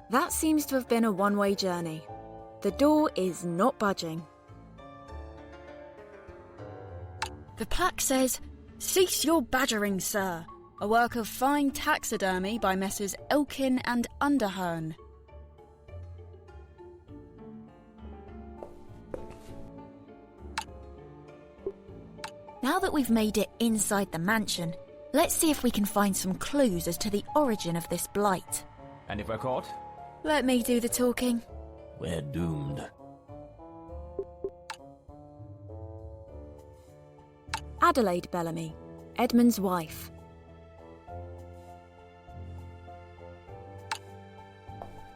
That seems to have been a one-way journey. The door is not budging. The plaque says, "Cease your badgering, sir. A work of fine taxidermy by Messrs. Elkin and Underhern." Now that we've made it inside the mansion, let's see if we can find some clues as to the origin of this blight. And if we're caught? Let me do the talking. We're doomed. Adelaide Bellamy, Edmund's wife.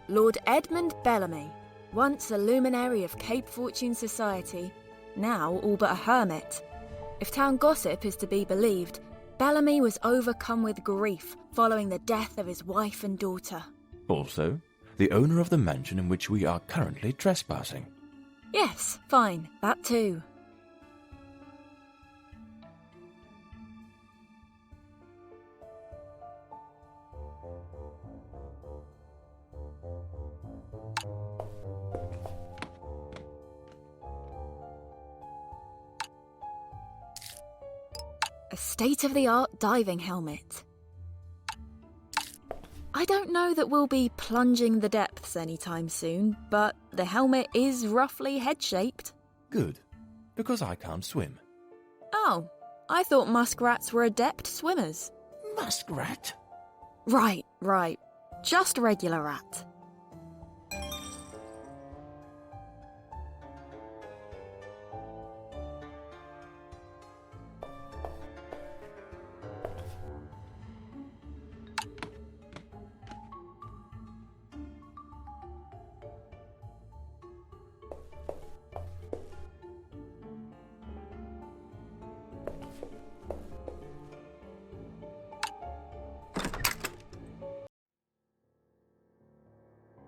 Lord Edmund Bellamy, once a luminary of Cape Fortune society, now all but a hermit. If town gossip is to be believed, Bellamy was overcome with grief following the death of his wife and daughter. Also, the owner of the mansion in which we are currently trespassing. Yes, fine, that too. A state-of-the-art diving helmet. I don't know that we'll be plunging the depths anytime soon, but the helmet is roughly head-shaped. Good, because I can't swim. Oh, I thought muskrats were adept swimmers. Muskrat? Right. Just regular rat.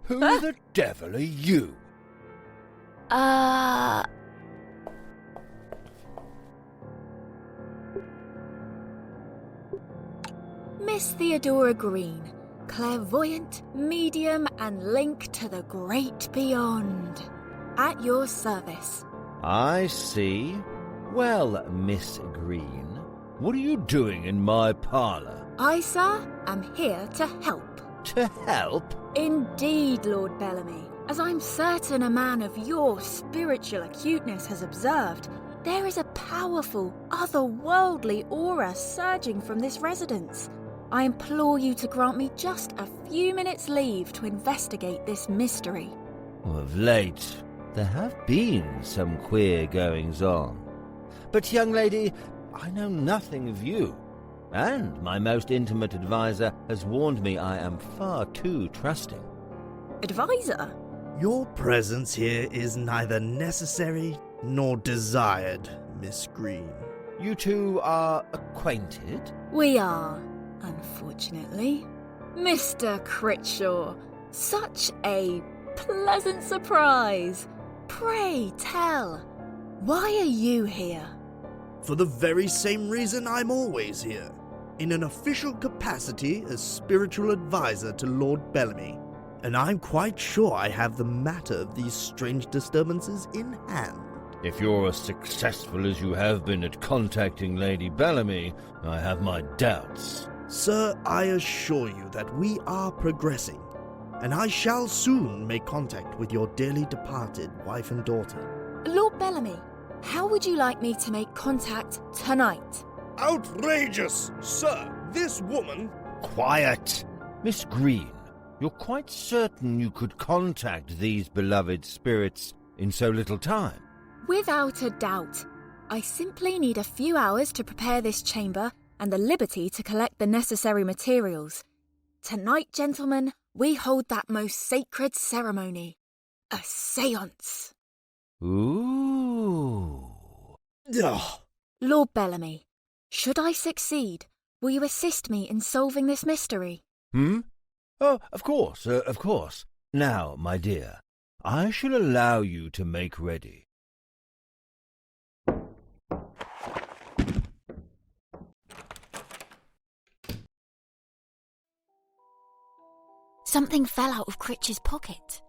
Who the devil are you? Miss Theodora Green, clairvoyant, medium, and link to the great beyond. At your service. I see. Well, Miss Green, what are you doing in my parlour? I, sir, am here to help. To help? Indeed, Lord Bellamy. As I'm certain a man of your spiritual acuteness has observed, there is a powerful, otherworldly aura surging from this residence. I implore you to grant me just a few minutes' leave to investigate this mystery. Of late, there have been some queer goings-on. But, young lady, I know nothing of you. And my most intimate adviser has warned me I am far too trusting. Advisor? Your presence here is neither necessary nor desired, Miss Green. You two are acquainted? We are, unfortunately. Mr. Critshaw, such a pleasant surprise. Pray tell, why are you here? For the very same reason I'm always here, in an official capacity as spiritual advisor to Lord Bellamy. And I'm quite sure I have the matter of these strange disturbances in hand. If you're as successful as you have been at contacting Lady Bellamy, I have my doubts. Sir, I assure you that we are progressing, and I shall soon make contact with your dearly departed wife and daughter. Lord Bellamy, how would you like me to make contact tonight? Outrageous! Sir, this woman... Quiet! Miss Green, you're quite certain you could contact these beloved spirits in so little time? Without a doubt. I simply need a few hours to prepare this chamber and the liberty to collect the necessary materials. Tonight, gentlemen, we hold that most sacred ceremony. A séance. Ooh. Ugh. Lord Bellamy, should I succeed, will you assist me in solving this mystery? Oh, of course. Now, my dear, I shall allow you to make ready. Something fell out of Critch's pocket.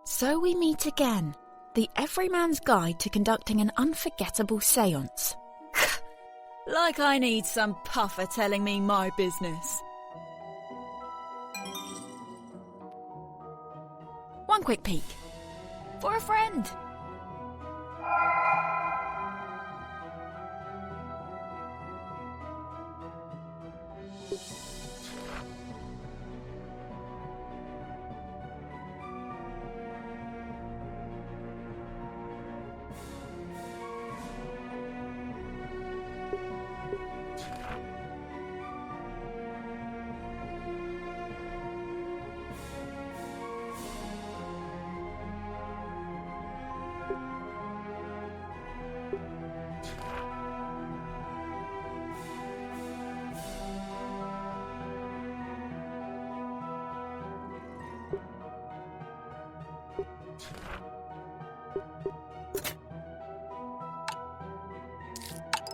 So we meet again. The Everyman's Guide to Conducting an Unforgettable Séance. Like I need some puffer telling me my business. One quick peek. For a friend.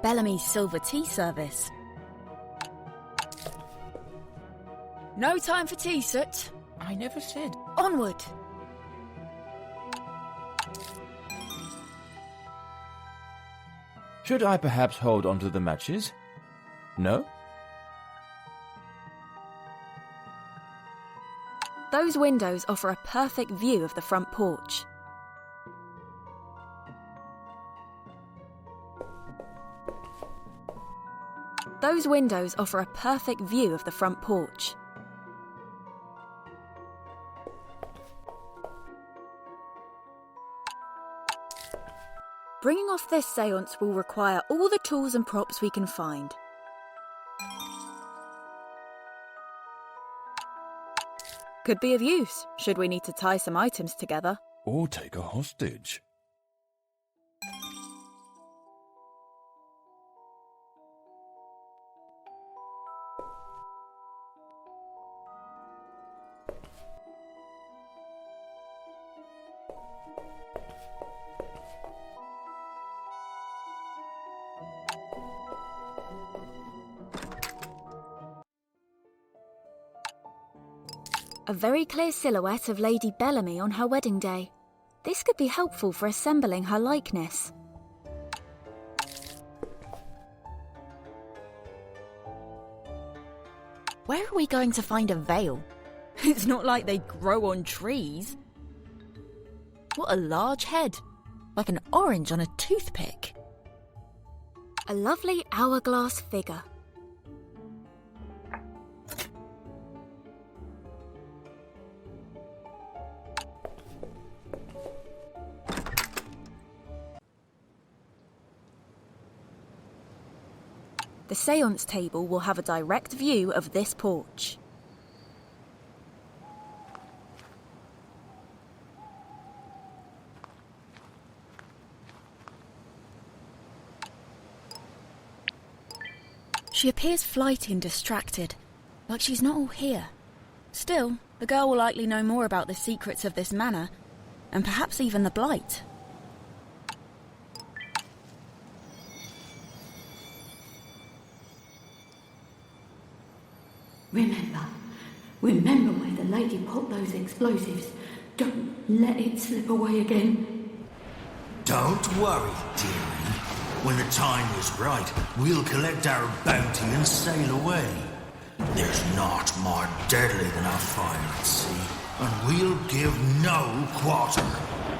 Bellamy's silver tea service. No time for tea, Soot. I never said. Onward. Should I perhaps hold on to the matches? No? Those windows offer a perfect view of the front porch. Those windows offer a perfect view of the front porch. Bringing off this séance will require all the tools and props we can find. Could be of use, should we need to tie some items together. Or take a hostage. A very clear silhouette of Lady Bellamy on her wedding day. This could be helpful for assembling her likeness. Where are we going to find a veil? It's not like they grow on trees. What a large head. Like an orange on a toothpick. A lovely hourglass figure. The séance table will have a direct view of this porch. She appears flighty and distracted, like she's not all here. Still, the girl will likely know more about the secrets of this manor, and perhaps even the blight. Remember where the lady put those explosives. Don't let it slip away again. Don't worry, dearie. When the time is right, we'll collect our bounty and sail away. There's naught more deadly than a fire at sea, and we'll give no quarter.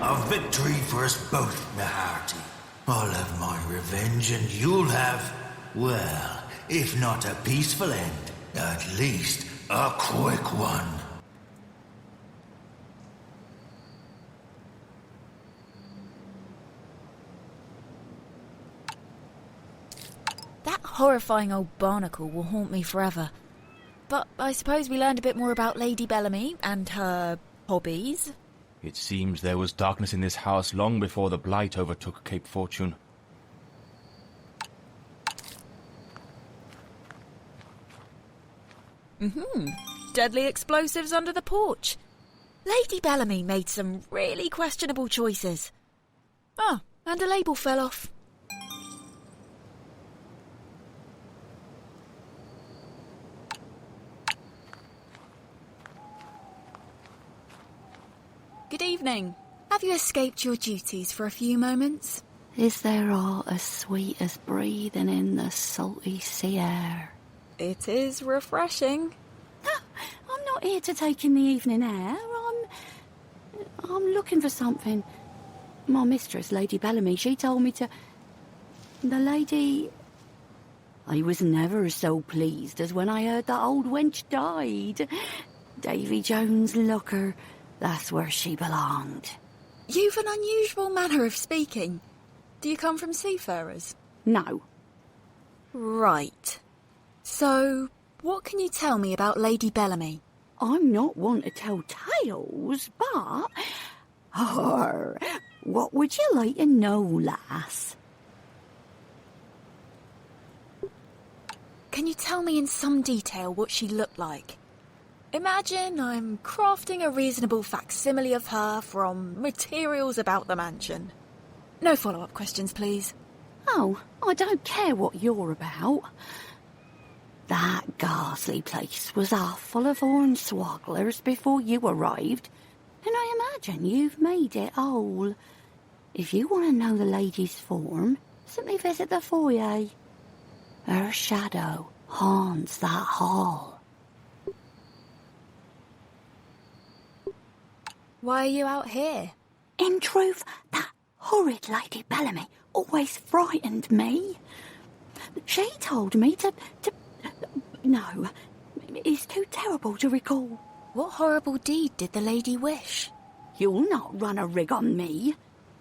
A victory for us both, Naharty. I'll have my revenge, and you'll have, well, if not a peaceful end, at least a quick one. That horrifying old barnacle will haunt me forever. But I suppose we learned a bit more about Lady Bellamy and her hobbies. It seems there was darkness in this house long before the blight overtook Cape Fortune. Deadly explosives under the porch. Lady Bellamy made some really questionable choices. Oh, and a label fell off. Good evening. Have you escaped your duties for a few moments? Is there aught as sweet as breathing in the salty sea air? It is refreshing. I'm not here to take in the evening air. I'm looking for something. My mistress, Lady Bellamy, she told me to... The lady... I was never so pleased as when I heard that old wench died. Davy Jones' locker, that's where she belonged. You've an unusual manner of speaking. Do you come from seafarers? No. Right. So, what can you tell me about Lady Bellamy? I'm not one to tell tales, but... what would you like to know, lass? Can you tell me in some detail what she looked like? Imagine I'm crafting a reasonable facsimile of her from materials about the mansion. No follow-up questions, please. Oh, I don't care what you're about. That ghastly place was half full of hornswogglers before you arrived, and I imagine you've made it whole. If you want to know the lady's form, simply visit the foyer. Her shadow haunts that hall. Why are you out here? In truth, that horrid Lady Bellamy always frightened me. She told me to... No, it's too terrible to recall. What horrible deed did the lady wish? You'll not run a rig on me.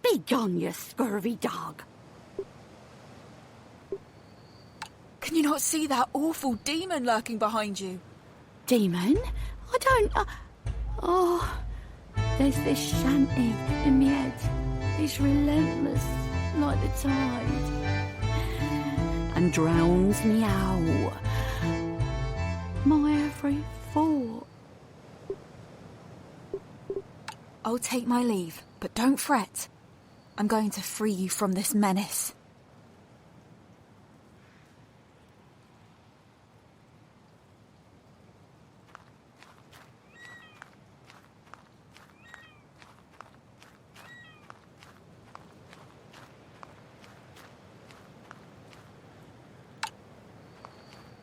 Begone, you scurvy dog. Can you not see that awful demon lurking behind you? Demon? I don't... there's this shanty in me head. It's relentless, like the tide. And drowns me out. My every thought. I'll take my leave, but don't fret. I'm going to free you from this menace.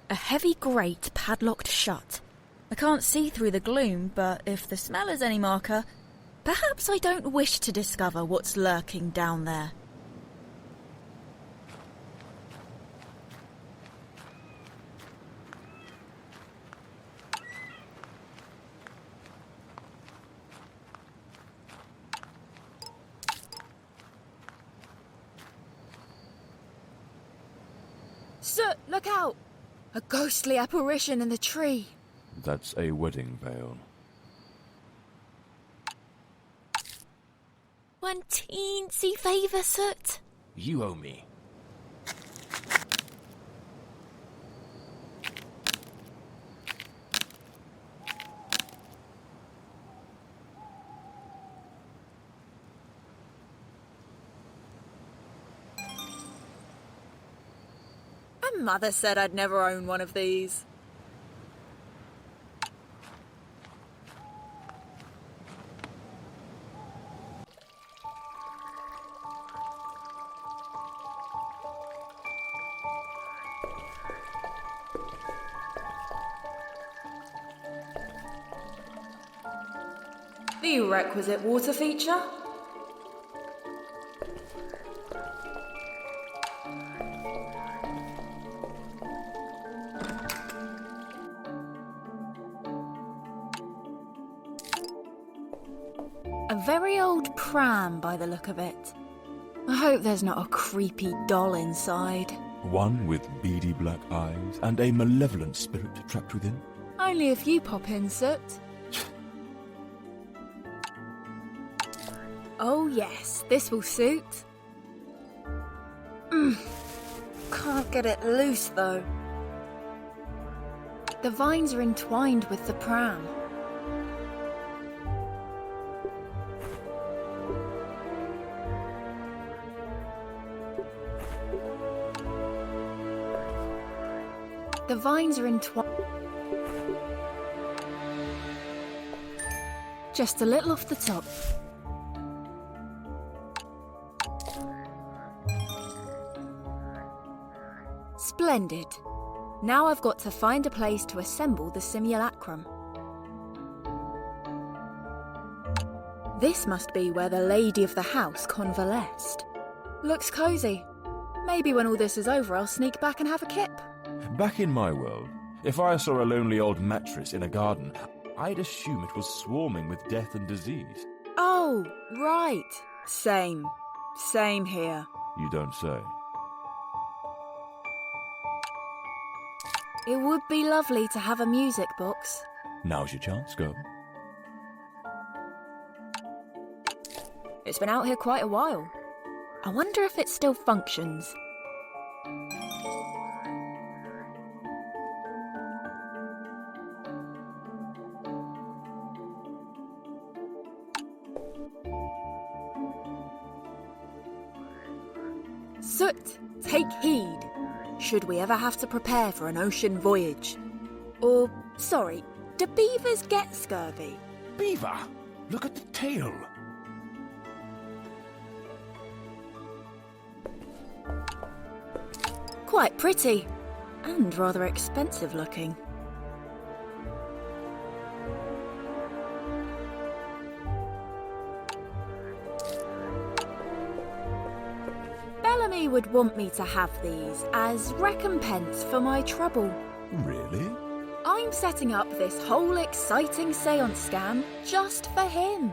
A heavy grate padlocked shut. I can't see through the gloom, but if the smell is any marker, perhaps I don't wish to discover what's lurking down there. Soot, look out! A ghostly apparition in the tree. That's a wedding veil. One teensy favour, Soot. You owe me. Mother said I'd never own one of these. The requisite water feature? A very old pram by the look of it. I hope there's not a creepy doll inside. One with beady black eyes and a malevolent spirit trapped within. Only if you pop in, Soot. Oh yes, this will suit. Can't get it loose though. The vines are entwined with the pram. The vines are entwined. Just a little off the top. Splendid. Now I've got to find a place to assemble the simulacrum. This must be where the lady of the house convalesced. Looks cosy. Maybe when all this is over, I'll sneak back and have a kip. Back in my world, if I saw a lonely old mattress in a garden, I'd assume it was swarming with death and disease. Oh, right. Same. Same here. You don't say. It would be lovely to have a music box. Now's your chance, go. It's been out here quite a while. I wonder if it still functions. Soot, take heed. Should we ever have to prepare for an ocean voyage? Or, sorry, do beavers get scurvy? Beaver! Look at the tail! Quite pretty, and rather expensive looking. Bellamy would want me to have these as recompense for my trouble. Really? I'm setting up this whole exciting seance scam just for him.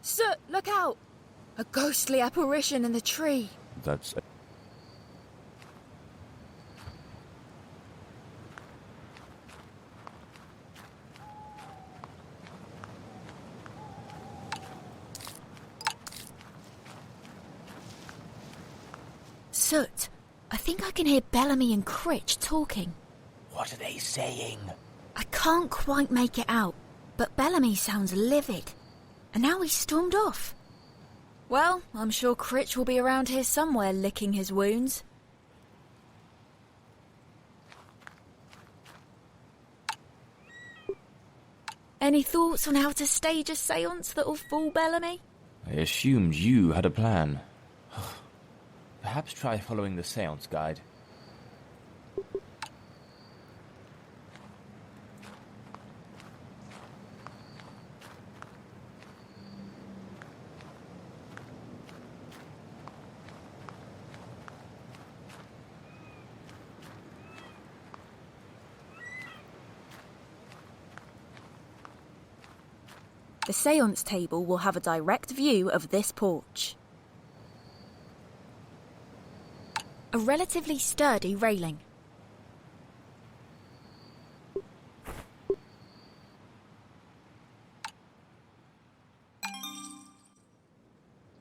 Soot, look out! A ghostly apparition in the tree. That's... Soot, I think I can hear Bellamy and Critch talking. What are they saying? I can't quite make it out, but Bellamy sounds livid. And now he's stormed off. Well, I'm sure Critch will be around here somewhere licking his wounds. Any thoughts on how to stage a seance that'll fool Bellamy? I assumed you had a plan. Perhaps try following the seance guide. The seance table will have a direct view of this porch. A relatively sturdy railing.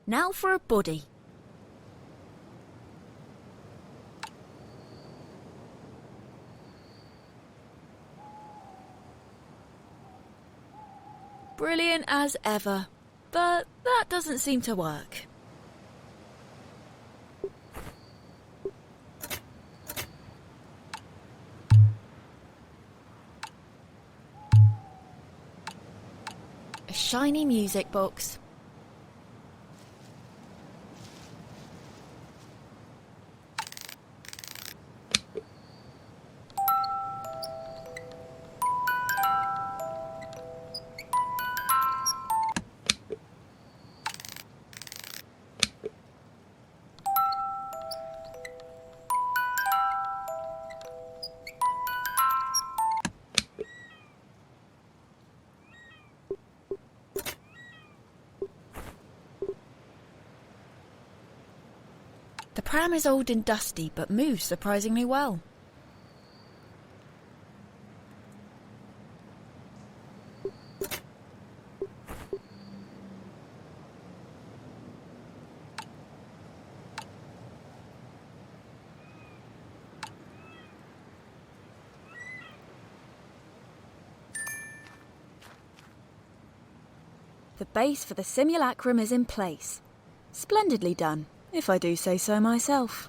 Now for a body. Brilliant as ever, but that doesn't seem to work. A shiny music box. The pram is old and dusty, but moves surprisingly well. The base for the simulacrum is in place. Splendidly done, if I do say so myself.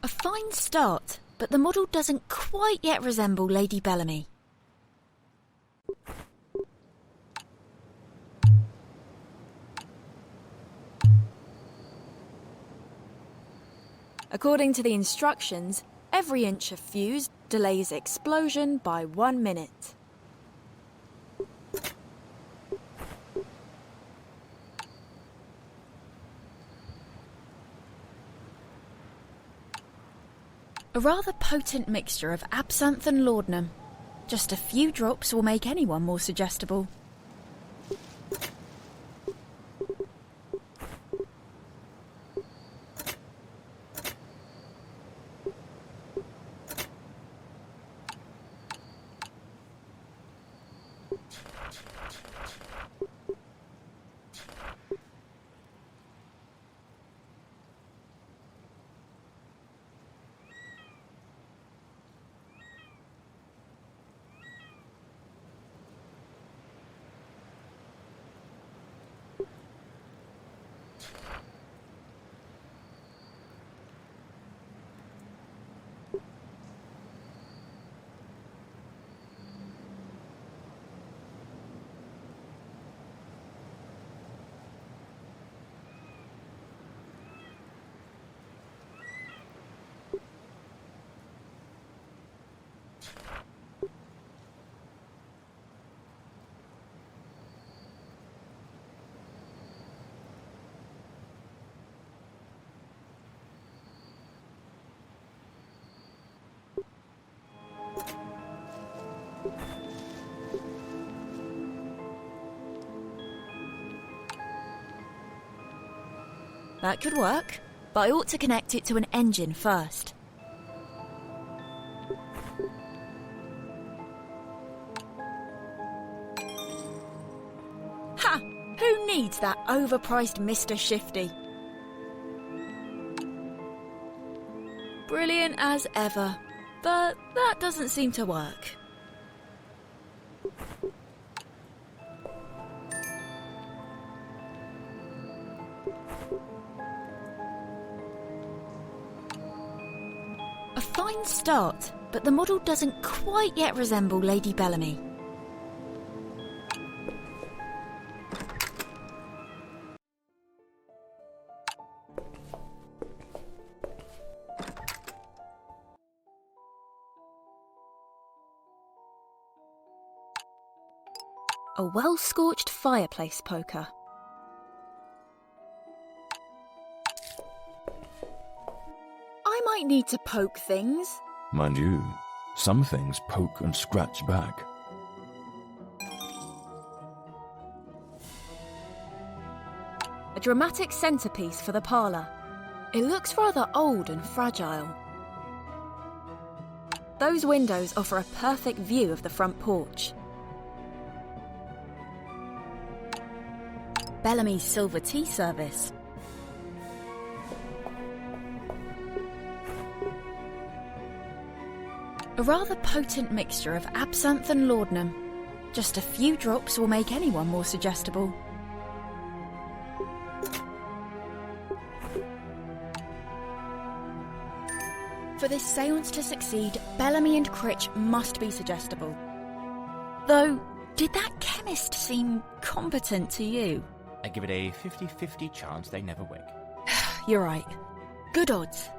A fine start, but the model doesn't quite yet resemble Lady Bellamy. According to the instructions, every inch of fuse delays explosion by 1 minute. A rather potent mixture of absinthe and laudanum. Just a few drops will make anyone more suggestible. That could work, but I ought to connect it to an engine first. Ha! Who needs that overpriced Mr. Shifty? Brilliant as ever, but that doesn't seem to work. A fine start, but the model doesn't quite yet resemble Lady Bellamy. A well-scorched fireplace poker. I might need to poke things. Mind you, some things poke and scratch back. A dramatic centerpiece for the parlour. It looks rather old and fragile. Those windows offer a perfect view of the front porch. Bellamy's silver tea service. A rather potent mixture of absinthe and laudanum. Just a few drops will make anyone more suggestible. For this séance to succeed, Bellamy and Critch must be suggestible. Though, did that chemist seem competent to you? I give it a 50-50 chance they never wake. You're right. Good odds.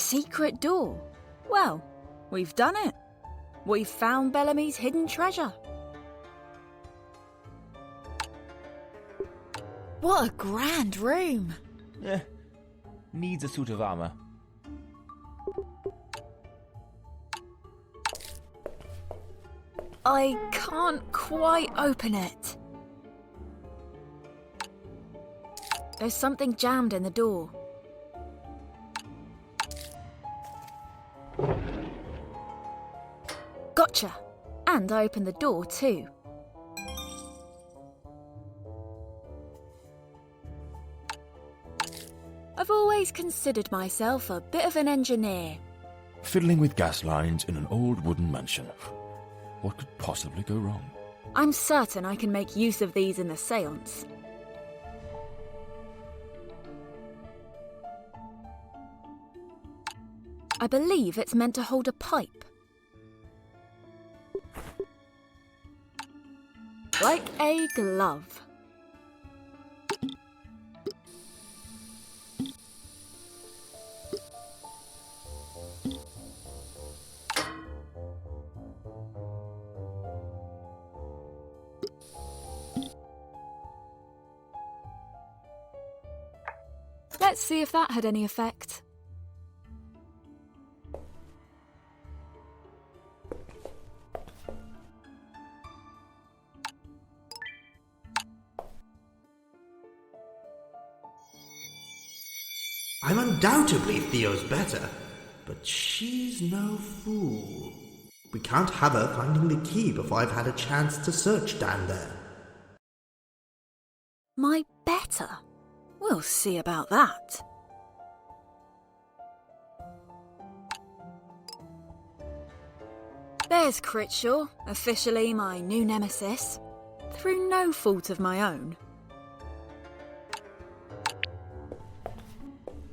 secret door. Well, we've done it. We've found Bellamy's hidden treasure. What a grand room! Needs a suit of armour. I can't quite open it. There's something jammed in the door. Gotcha! And I opened the door too. I've always considered myself a bit of an engineer. Fiddling with gas lines in an old wooden mansion. What could possibly go wrong? I'm certain I can make use of these in the seance. I believe it's meant to hold a pipe. Like a glove. Let's see if that had any effect. I'm undoubtedly Theo's better, but she's no fool. We can't have her finding the key before I've had a chance to search down there. My better? We'll see about that. There's Critshaw, officially my new nemesis, through no fault of my own.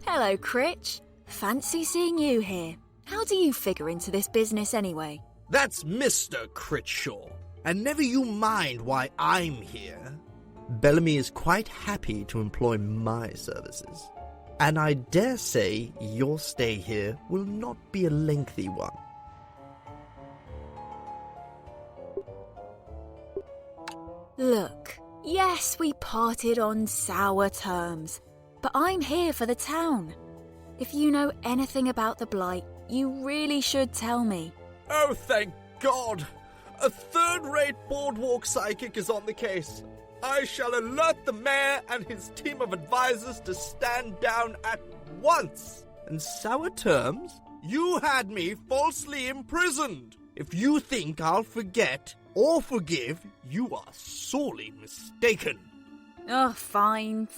Hello, Critch. Fancy seeing you here. How do you figure into this business anyway? That's Mr. Critshaw, and never you mind why I'm here. Bellamy is quite happy to employ my services, and I dare say your stay here will not be a lengthy one. Look, yes, we parted on sour terms, but I'm here for the town. If you know anything about the Blight, you really should tell me. Oh, thank God! A third-rate boardwalk psychic is on the case. I shall alert the mayor and his team of advisors to stand down at once. And sour terms? You had me falsely imprisoned. If you think I'll forget or forgive, you are sorely mistaken. Oh, fine.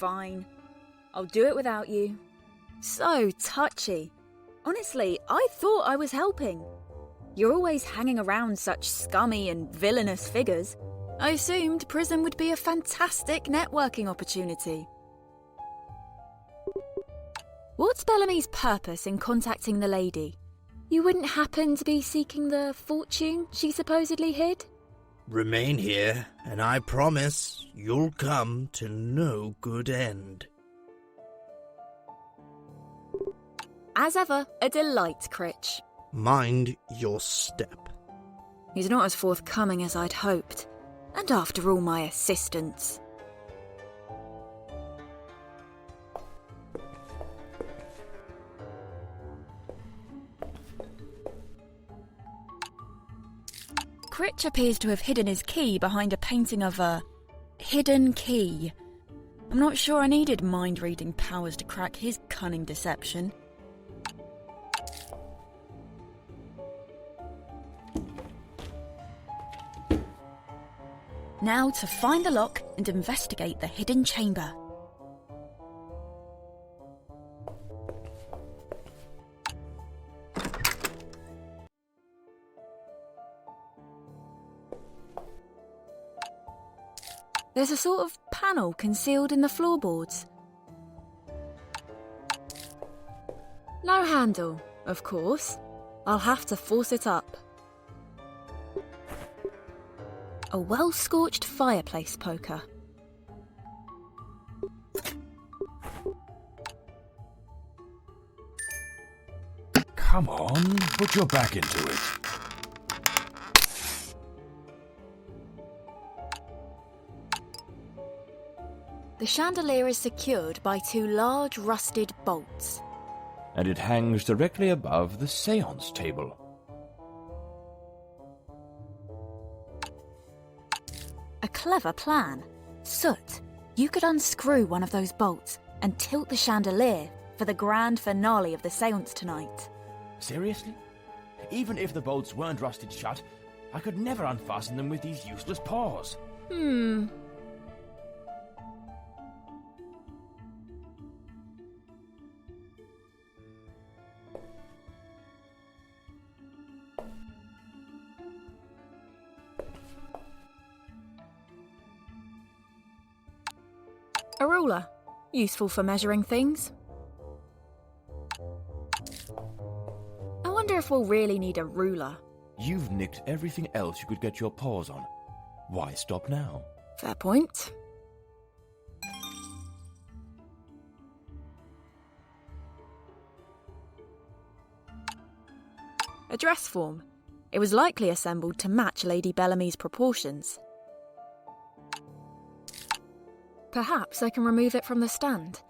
I'll do it without you. So touchy. Honestly, I thought I was helping. You're always hanging around such scummy and villainous figures. I assumed prison would be a fantastic networking opportunity. What's Bellamy's purpose in contacting the lady? You wouldn't happen to be seeking the fortune she supposedly hid? Remain here, and I promise you'll come to no good end. As ever, a delight, Critch. Mind your step. He's not as forthcoming as I'd hoped. And after all my assistance. Critch appears to have hidden his key behind a painting of a hidden key. I'm not sure I needed mind-reading powers to crack his cunning deception. Now to find the lock and investigate the hidden chamber. There's a sort of panel concealed in the floorboards. No handle, of course. I'll have to force it up. A well-scorched fireplace poker. Come on, put your back into it. The chandelier is secured by 2 large rusted bolts. And it hangs directly above the seance table. A clever plan. Soot, you could unscrew one of those bolts and tilt the chandelier for the grand finale of the seance tonight. Seriously? Even if the bolts weren't rusted shut, I could never unfasten them with these useless paws. A ruler, useful for measuring things. I wonder if we'll really need a ruler. You've nicked everything else you could get your paws on. Why stop now? Fair point. A dress form. It was likely assembled to match Lady Bellamy's proportions. Perhaps I can remove it from the stand.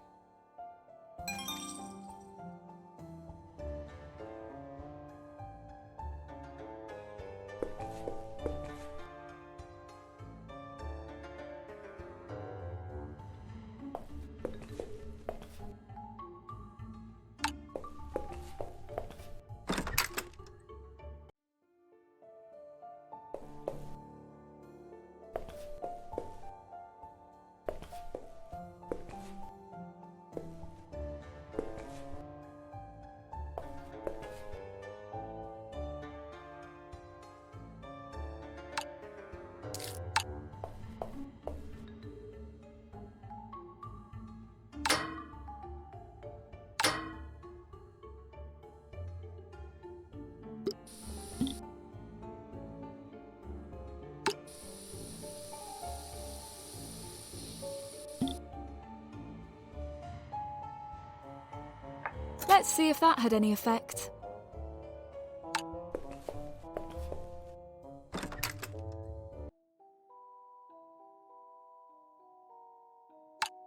Let's see if that had any effect.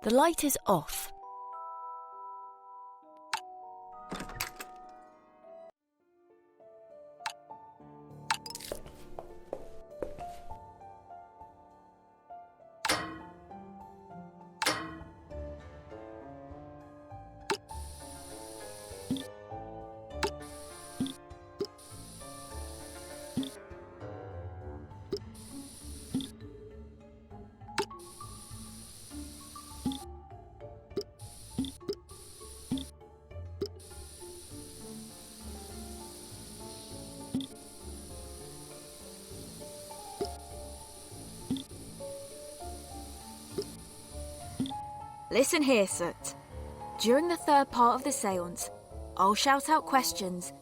The light is off. Listen here, Soot. During the third part of the seance, I'll shout out questions,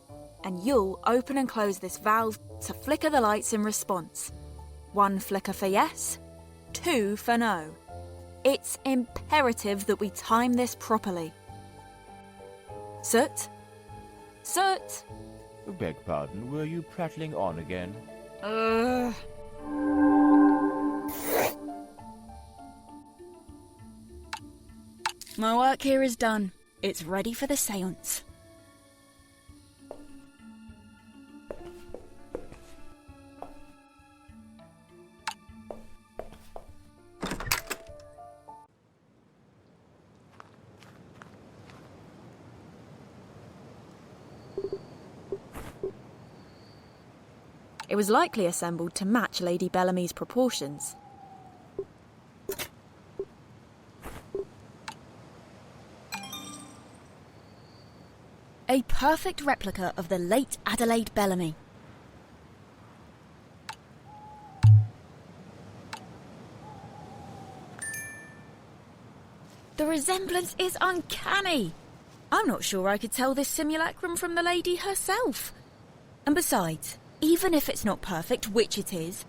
and you'll open and close this valve to flicker the lights in response. 1 flicker for yes, 2 for no. It's imperative that we time this properly. Soot? Soot? Beg pardon, were you prattling on again? My work here is done. It's ready for the seance. It was likely assembled to match Lady Bellamy's proportions. A perfect replica of the late Adelaide Bellamy. The resemblance is uncanny. I'm not sure I could tell this simulacrum from the lady herself. And besides, even if it's not perfect, which it is,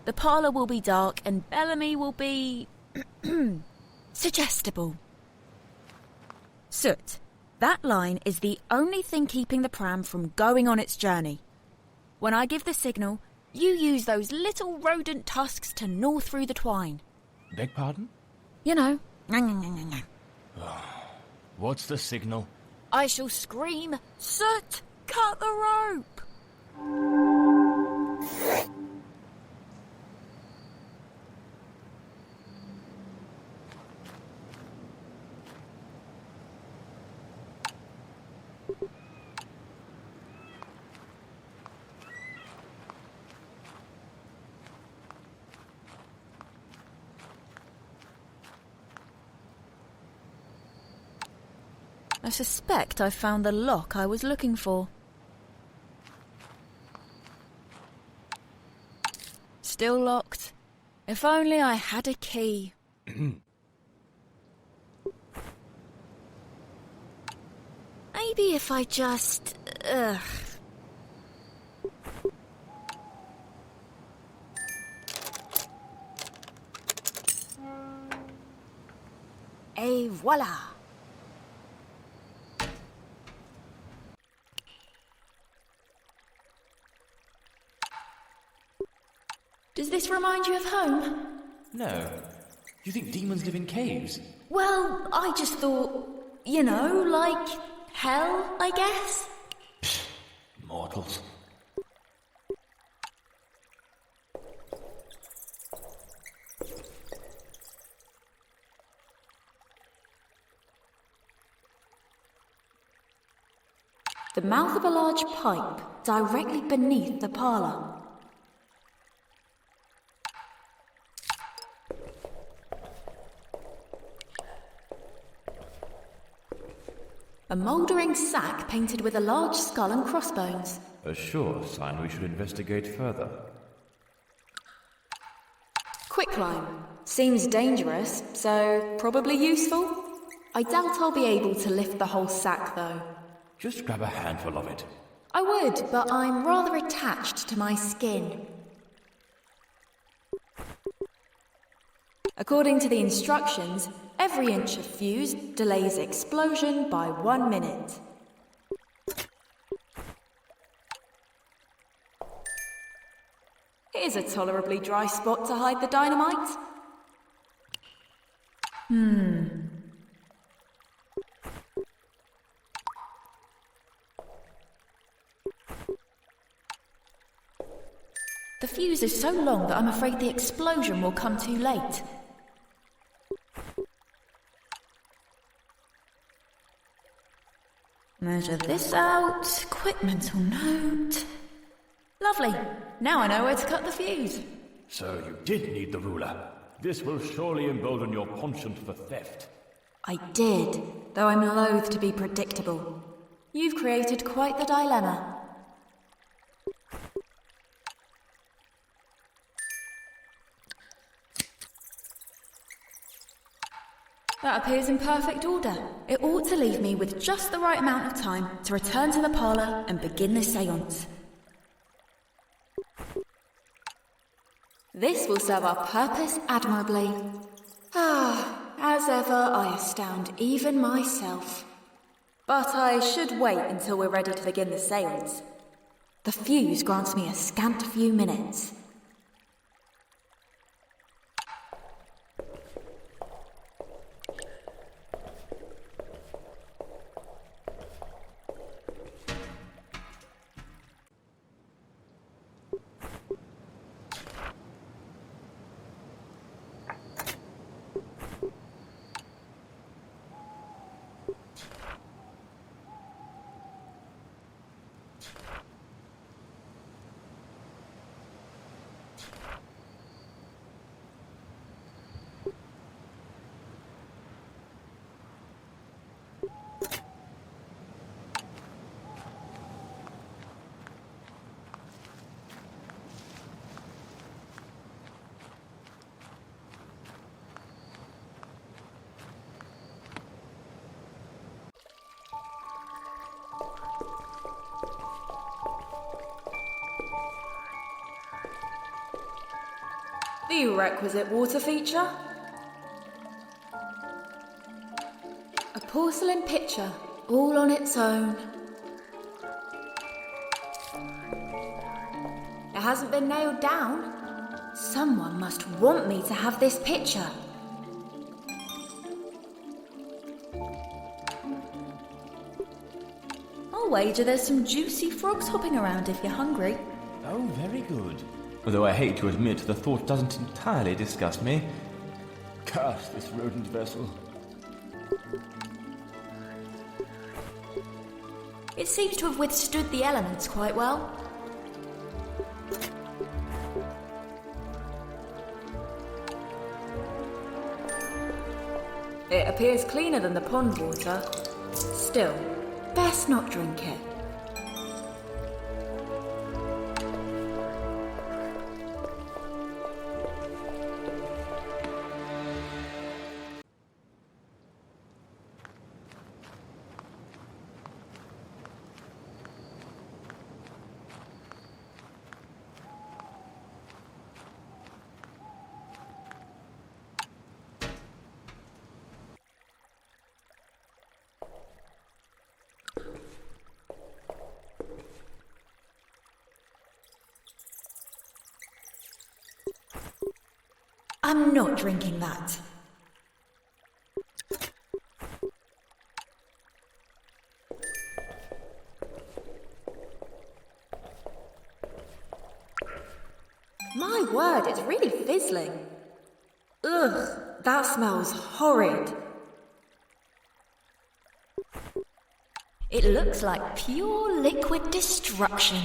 the parlour will be dark and Bellamy will be... suggestible. Soot, That line is the only thing keeping the pram from going on its journey. When I give the signal, you use those little rodent tusks to gnaw through the twine. Beg pardon? You know. What's the signal? I shall scream, "Soot, cut the rope!" I suspect I've found the lock I was looking for. Still locked. If only I had a key. Maybe if I just... Et voila! Does this remind you of home? No. You think demons live in caves? Well, I just thought, you know, like hell, I guess? Mortals. The mouth of a large pipe directly beneath the parlour. A mouldering sack painted with a large skull and crossbones. A sure sign we should investigate further. Quicklime. Seems dangerous, so probably useful. I doubt I'll be able to lift the whole sack, though. Just grab a handful of it. I would, but I'm rather attached to my skin. According to the instructions, every inch of fuse delays explosion by 1 minute. Here's a tolerably dry spot to hide the dynamite. The fuse is so long that I'm afraid the explosion will come too late. Measure this out. Quick mental note. Lovely. Now I know where to cut the fuse. So you did need the ruler. This will surely embolden your penchant for theft. I did, though I'm loath to be predictable. You've created quite the dilemma. That appears in perfect order. It ought to leave me with just the right amount of time to return to the parlour and begin the séance. This will serve our purpose admirably. As ever, I astound even myself. But I should wait until we're ready to begin the séance. The fuse grants me a scant few minutes. The requisite water feature. A porcelain pitcher all on its own. It hasn't been nailed down. Someone must want me to have this picture. I'll wager there's some juicy frogs hopping around if you're hungry. Oh, very good. Although I hate to admit the thought doesn't entirely disgust me. Curse this rodent vessel. It seems to have withstood the elements quite well. It appears cleaner than the pond water. Still, best not drink it. I'm not drinking that. My word, it's really fizzling. Ugh, that smells horrid. It looks like pure liquid destruction.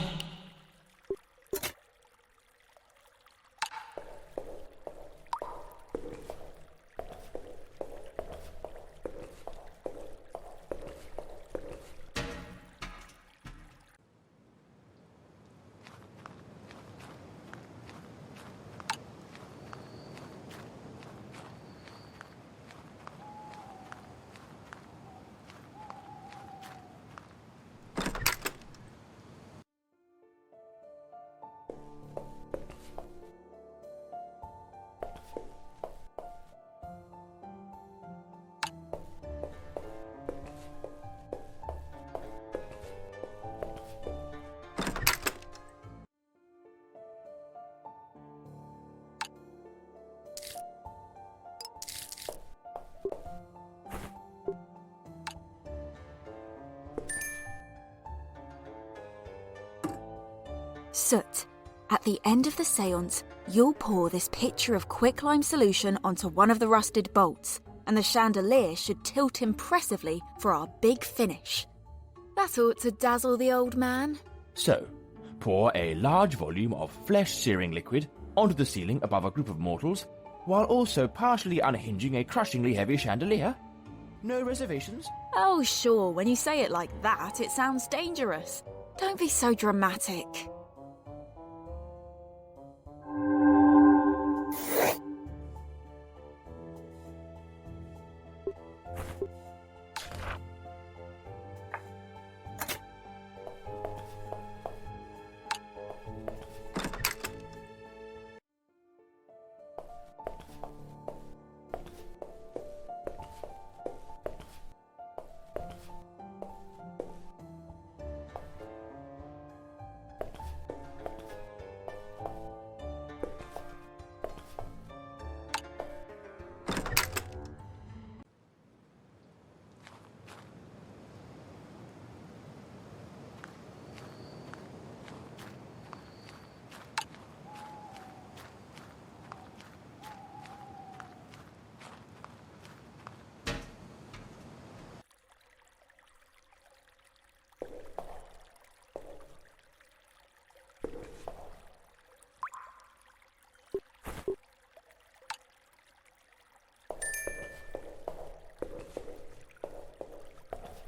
Soot. At the end of the séance, you'll pour this pitcher of quicklime solution onto one of the rusted bolts, and the chandelier should tilt impressively for our big finish. That ought to dazzle the old man. So, pour a large volume of flesh-searing liquid onto the ceiling above a group of mortals, while also partially unhinging a crushingly heavy chandelier? No reservations? Oh, sure, when you say it like that, it sounds dangerous. Don't be so dramatic.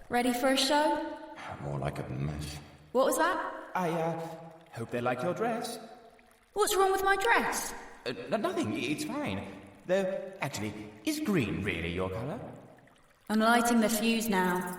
Ready for a show? More like a mess. What was that? I hope they like your dress. What's wrong with my dress? Nothing, it's fine. Though, actually, is green really your colour? I'm lighting the fuse now.